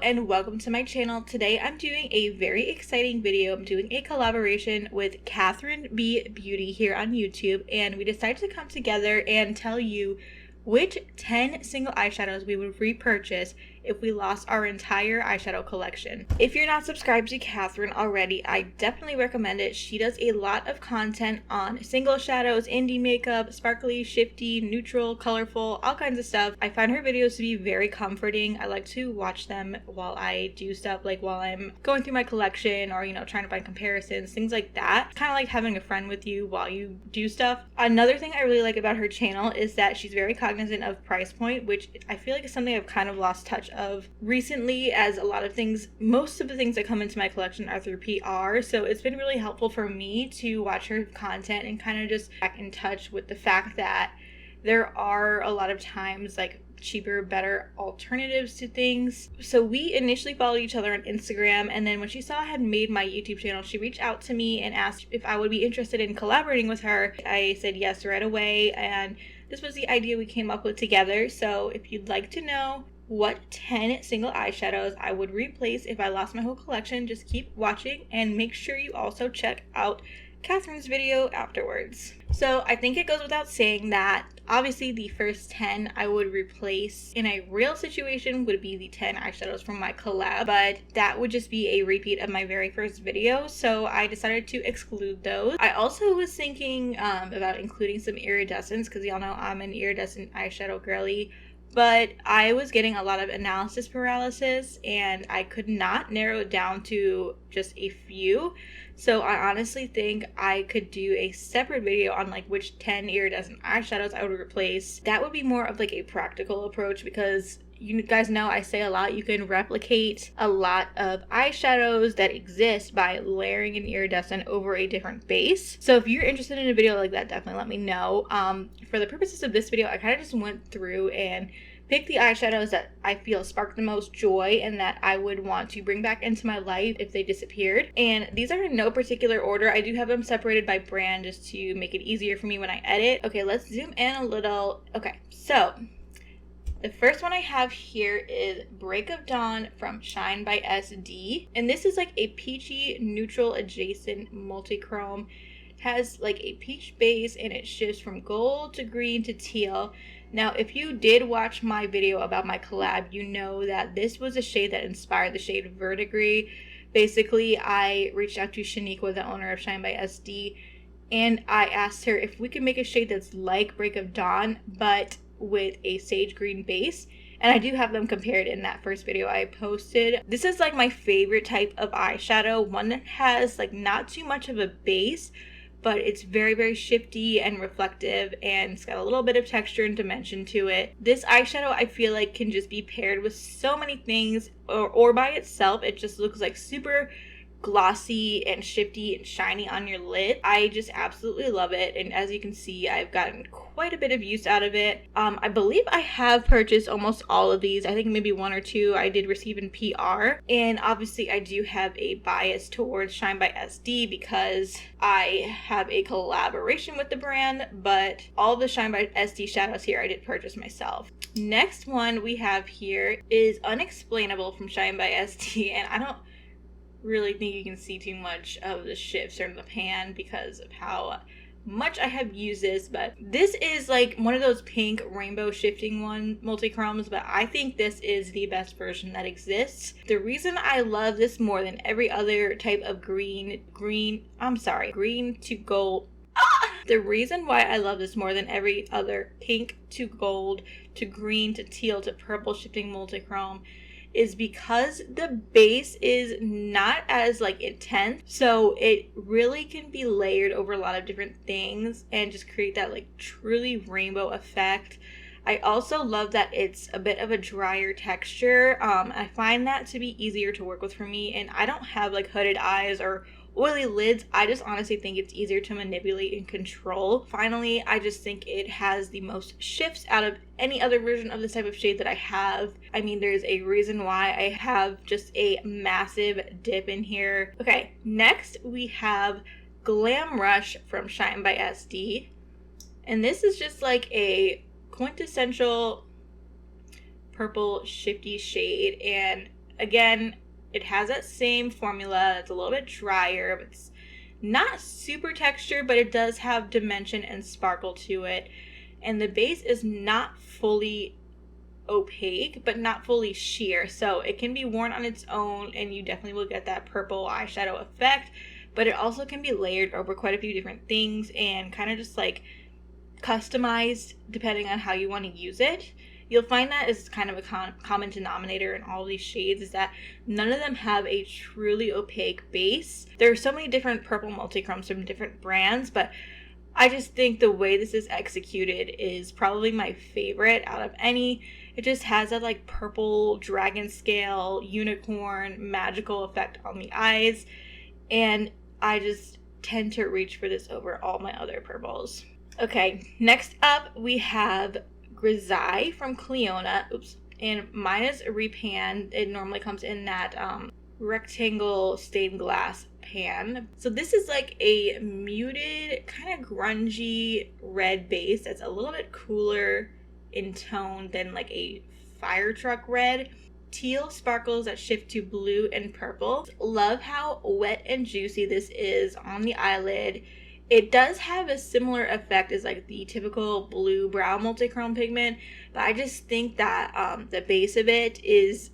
and welcome to my channel. Today I'm doing a very exciting video. I'm doing a collaboration with Kathryn B Beauty here on YouTube, and we decided to come together and tell you which 10 single eyeshadows we would repurchase if we lost our entire eyeshadow collection. If you're not subscribed to Kathryn already, I definitely recommend it. She does a lot of content on single shadows, indie makeup, sparkly, shifty, neutral, colorful, all kinds of stuff. I find her videos to be very comforting. I like to watch them while I do stuff, like while I'm going through my collection or, trying to find comparisons, things like that. Kind of like having a friend with you while you do stuff. Another thing I really like about her channel is that she's very cognizant of price point, which I feel like is something I've kind of lost touch of recently, as a lot of things, most of the things that come into my collection are through PR. So it's been really helpful for me to watch her content and kind of just back in touch with the fact that there are a lot of times like cheaper, better alternatives to things. So we initially followed each other on Instagram, and then when she saw I had made my YouTube channel, she reached out to me and asked if I would be interested in collaborating with her. I said yes right away, and this was the idea we came up with together. So if you'd like to know what 10 single eyeshadows I would replace if I lost my whole collection, just keep watching and make sure you also check out Kathryn's video afterwards. So I think it goes without saying that obviously the first 10 I would replace in a real situation would be the 10 eyeshadows from my collab, but that would just be a repeat of my very first video, so I decided to exclude those. I also was thinking about including some iridescents, because y'all know I'm an iridescent eyeshadow girly, but I was getting a lot of analysis paralysis and I could not narrow it down to just a few. So I honestly think I could do a separate video on like which 10 iridescent eyeshadows I would replace. That would be more of like a practical approach, because you guys know I say a lot, you can replicate a lot of eyeshadows that exist by layering an iridescent over a different base. So if you're interested in a video like that, definitely let me know. For the purposes of this video, I kind of just went through and pick the eyeshadows that I feel spark the most joy and that I would want to bring back into my life if they disappeared. And these are in no particular order. I do have them separated by brand just to make it easier for me when I edit. Okay, let's zoom in a little. Okay, so the first one I have here is Break of Dawn from Shine by SD. And this is like a peachy neutral adjacent multi-chrome. It has like a peach base and it shifts from gold to green to teal. Now, if you did watch my video about my collab, you know that this was a shade that inspired the shade Verdigris. Basically, I reached out to Shaniqua, the owner of Shine by SD, and I asked her if we could make a shade that's like Break of Dawn, but with a sage green base. And I do have them compared in that first video I posted. This is like my favorite type of eyeshadow, one that has like not too much of a base, but it's very, very shifty and reflective, and it's got a little bit of texture and dimension to it. This eyeshadow I feel like can just be paired with so many things, or by itself. It just looks like super glossy and shifty and shiny on your lid. I just absolutely love it, and as you can see, I've gotten quite a bit of use out of it. I believe I have purchased almost all of these. I think maybe one or two I did receive in PR, and obviously I do have a bias towards Shine by SD because I have a collaboration with the brand, but all the Shine by SD shadows here I did purchase myself. Next one we have here is Unexplainable from Shine by SD, and I don't really think you can see too much of the shifts or the pan because of how much I have used this, but this is like one of those pink rainbow shifting multi-chromes, but I think this is the best version that exists. The reason I love this more than every other type of green to gold. The reason why I love this more than every other pink to gold to green to teal to purple shifting multi-chrome is because the base is not as like intense, so it really can be layered over a lot of different things and just create that like truly rainbow effect. I also love that it's a bit of a drier texture. I find that to be easier to work with for me, and I don't have like hooded eyes or oily lids. I just honestly think it's easier to manipulate and control. Finally, I just think it has the most shifts out of any other version of this type of shade that I have. I mean, there's a reason why I have just a massive dip in here. Okay, next we have Glam Rush from Shine by SD. And this is just like a quintessential purple shifty shade, and Again, it has that same formula. It's a little bit drier, but it's not super textured, but it does have dimension and sparkle to it. And the base is not fully opaque, but not fully sheer, so it can be worn on its own and you definitely will get that purple eyeshadow effect, but it also can be layered over quite a few different things and kind of just like customized depending on how you want to use it. You'll find that is kind of a common denominator in all these shades, is that none of them have a truly opaque base. There are so many different purple multichromes from different brands, but I just think the way this is executed is probably my favorite out of any. It just has that like purple dragon scale, unicorn, magical effect on the eyes. And I just tend to reach for this over all my other purples. Okay, next up we have Grisaille from Clionadh. Oops. And mine is a repan. It normally comes in that rectangle stained glass pan. So this is like a muted, kind of grungy red base that's a little bit cooler in tone than like a fire truck red. Teal sparkles that shift to blue and purple. Love how wet and juicy this is on the eyelid. It does have a similar effect as like the typical blue brow multichrome pigment, but I just think that the base of it is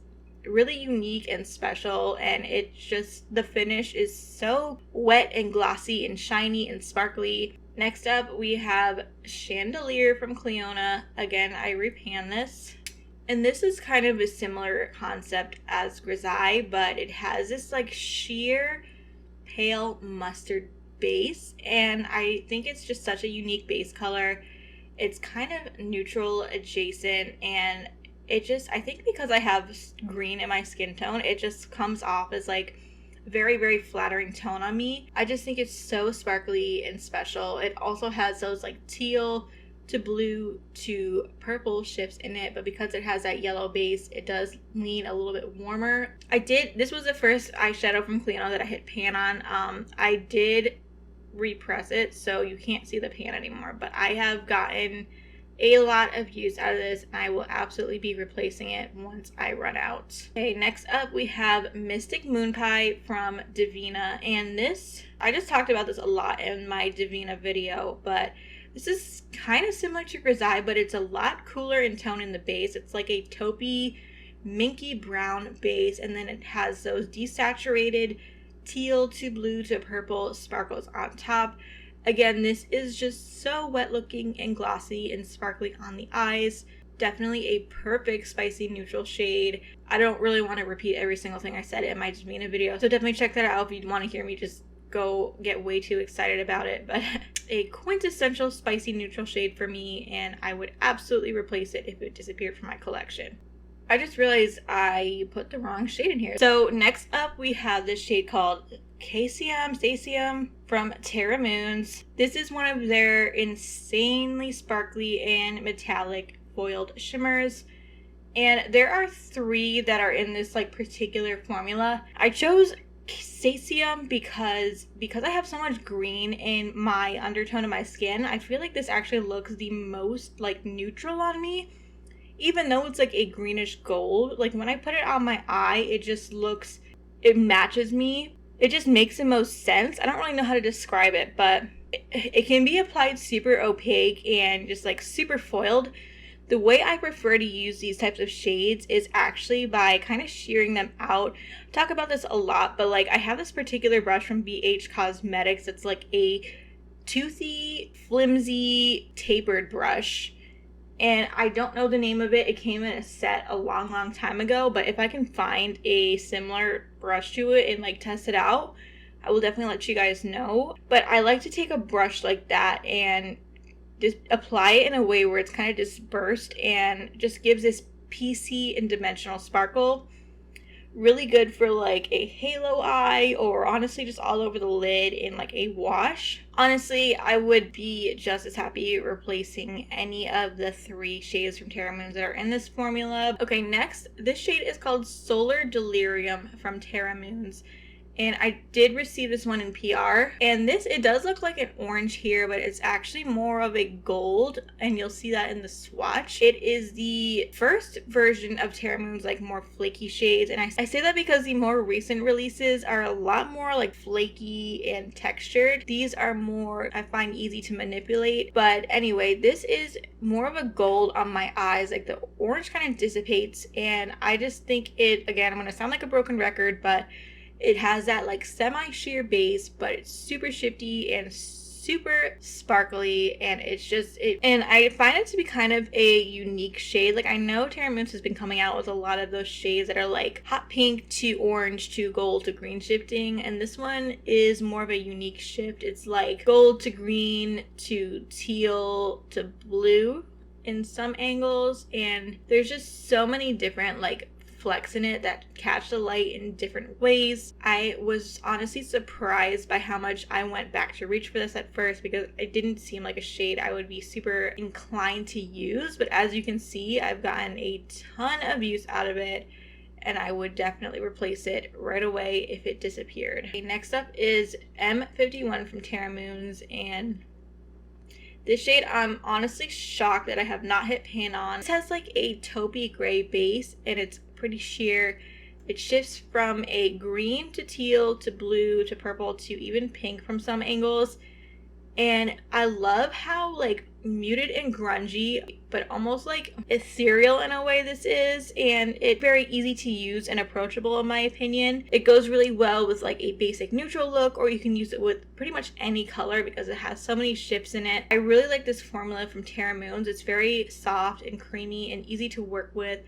really unique and special, and it's just, the finish is so wet and glossy and shiny and sparkly. Next up we have Chandelier from Clionadh. Again, I repan this, and this is kind of a similar concept as Grisaille, but it has this like sheer pale mustard base, and I think it's just such a unique base color. It's kind of neutral adjacent, and it just, I think because I have green in my skin tone, it just comes off as like very, very flattering tone on me. I just think it's so sparkly and special. It also has those like teal to blue to purple shifts in it, but because it has that yellow base, it does lean a little bit warmer. This was the first eyeshadow from Clionadh that I hit pan on. I did repress it, so you can't see the pan anymore, but I have gotten a lot of use out of this, and I will absolutely be replacing it once I run out. Okay, next up we have Mystic Moonpie from Devinah, and this, I just talked about this a lot in my Devinah video, but this is kind of similar to Grisaille, but it's a lot cooler in tone in the base. It's like a taupey, minky brown base, and then it has those desaturated teal to blue to purple sparkles on top. Again, this is just so wet looking and glossy and sparkly on the eyes. Definitely a perfect spicy neutral shade. I don't really want to repeat every single thing I said in my Devinah video, so definitely check that out if you want to hear me just go get way too excited about it. But a quintessential spicy neutral shade for me, and I would absolutely replace it if it disappeared from my collection. I just realized I put the wrong shade in here. So next up we have this shade called Caesium from Terra Moons. This is one of their insanely sparkly and metallic foiled shimmers, and there are 3 that are in this like particular formula. I chose Caesium because I have so much green in my undertone of my skin. I feel like this actually looks the most like neutral on me, even though it's like a greenish gold. Like when I put it on my eye, it just looks, it matches me. It just makes the most sense. I don't really know how to describe it, but it can be applied super opaque and just like super foiled. The way I prefer to use these types of shades is actually by kind of shearing them out. I talk about this a lot, but like I have this particular brush from BH Cosmetics. It's like a toothy, flimsy, tapered brush, and I don't know the name of it. It came in a set a long time ago, but if I can find a similar brush to it and like test it out, I will definitely let you guys know. But I like to take a brush like that and just apply it in a way where it's kind of dispersed and just gives this piecey and dimensional sparkle. Really good for like a halo eye, or honestly just all over the lid in like a wash. Honestly, I would be just as happy replacing any of the 3 shades from Terra Moons that are in this formula. Okay, next, this shade is called Solar Delirium from Terra Moons. and I did receive this one in PR. And this, it does look like an orange here, but it's actually more of a gold, and you'll see that in the swatch. It is the first version of Terra Moons, like more flaky shades, and I say that because the more recent releases are a lot more like flaky and textured. These are more, I find, easy to manipulate. But anyway, this is more of a gold on my eyes. Like the orange kind of dissipates, and I just think it, again, I'm gonna sound like a broken record, but it has that like semi-sheer base, but it's super shifty and super sparkly, and it's just and I find it to be kind of a unique shade. Like I know Terra Moons has been coming out with a lot of those shades that are like hot pink to orange to gold to green shifting, and this one is more of a unique shift. It's like gold to green to teal to blue in some angles, and there's just so many different like flecks in it that catch the light in different ways. I was honestly surprised by how much I went back to reach for this at first, because it didn't seem like a shade I would be super inclined to use, but as you can see, I've gotten a ton of use out of it, and I would definitely replace it right away if it disappeared. Okay, next up is M51 from Terra Moons, and this shade, I'm honestly shocked that I have not hit pan on. This has like a taupey gray base, and it's pretty sheer. It shifts from a green to teal to blue to purple to even pink from some angles. And I love how like muted and grungy, but almost like ethereal in a way this is, and it's very easy to use and approachable in my opinion. It goes really well with like a basic neutral look, or you can use it with pretty much any color because it has so many shifts in it. I really like this formula from Terra Moons. It's very soft and creamy and easy to work with.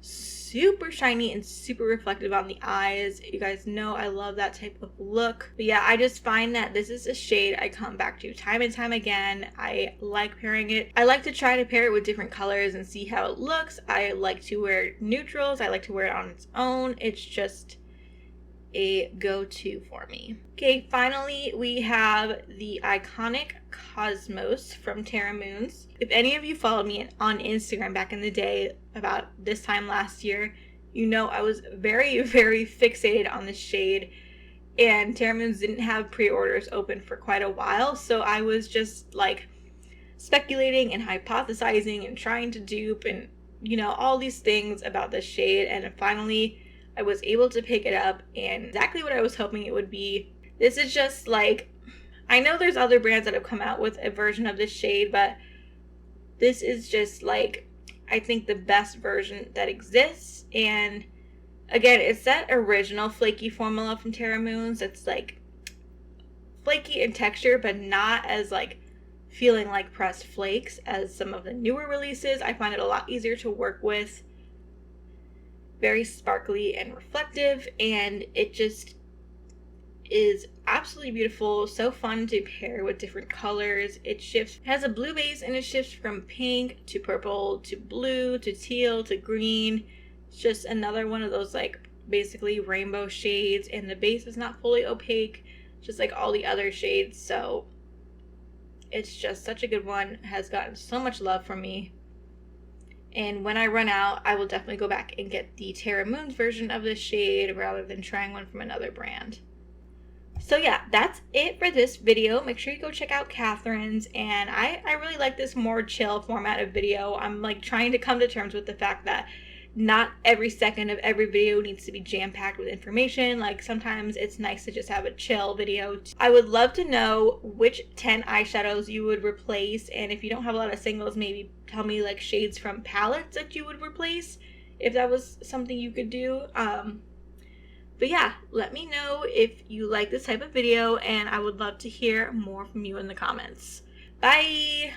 Super shiny and super reflective on the eyes. You guys know I love that type of look. But yeah, I just find that this is a shade I come back to time and time again. I like pairing it. I like to try to pair it with different colors and see how it looks. I like to wear neutrals. I like to wear it on its own. It's just a go-to for me. Okay, finally we have the iconic Cosmos from Terra Moons. If any of you followed me on Instagram back in the day, about this time last year, you know I was very, very fixated on this shade, and Terra Moons didn't have pre-orders open for quite a while, so I was just like speculating and hypothesizing and trying to dupe and, you know, all these things about this shade, and finally I was able to pick it up, and exactly what I was hoping it would be. This is just like, I know there's other brands that have come out with a version of this shade, but this is just like, I think the best version that exists. And again, it's that original flaky formula from Terra Moons. It's like flaky in texture, but not as like feeling like pressed flakes as some of the newer releases. I find it a lot easier to work with. Very sparkly and reflective, and it just is absolutely beautiful. So fun to pair with different colors. It shifts, it has a blue base, and it shifts from pink to purple to blue to teal to green. It's just another one of those like basically rainbow shades, and the base is not fully opaque, just like all the other shades. So it's just such a good one. It has gotten so much love from me. And when I run out, I will definitely go back and get the Terra Moons version of this shade rather than trying one from another brand. So yeah, that's it for this video. Make sure you go check out Kathryn's, and I really like this more chill format of video. I'm like trying to come to terms with the fact that not every second of every video needs to be jam-packed with information. Like sometimes it's nice to just have a chill video. I would love to know which 10 eyeshadows you would replace, and if you don't have a lot of singles, maybe tell me like shades from palettes that you would replace if that was something you could do. But yeah, let me know if you like this type of video, and I would love to hear more from you in the comments. Bye!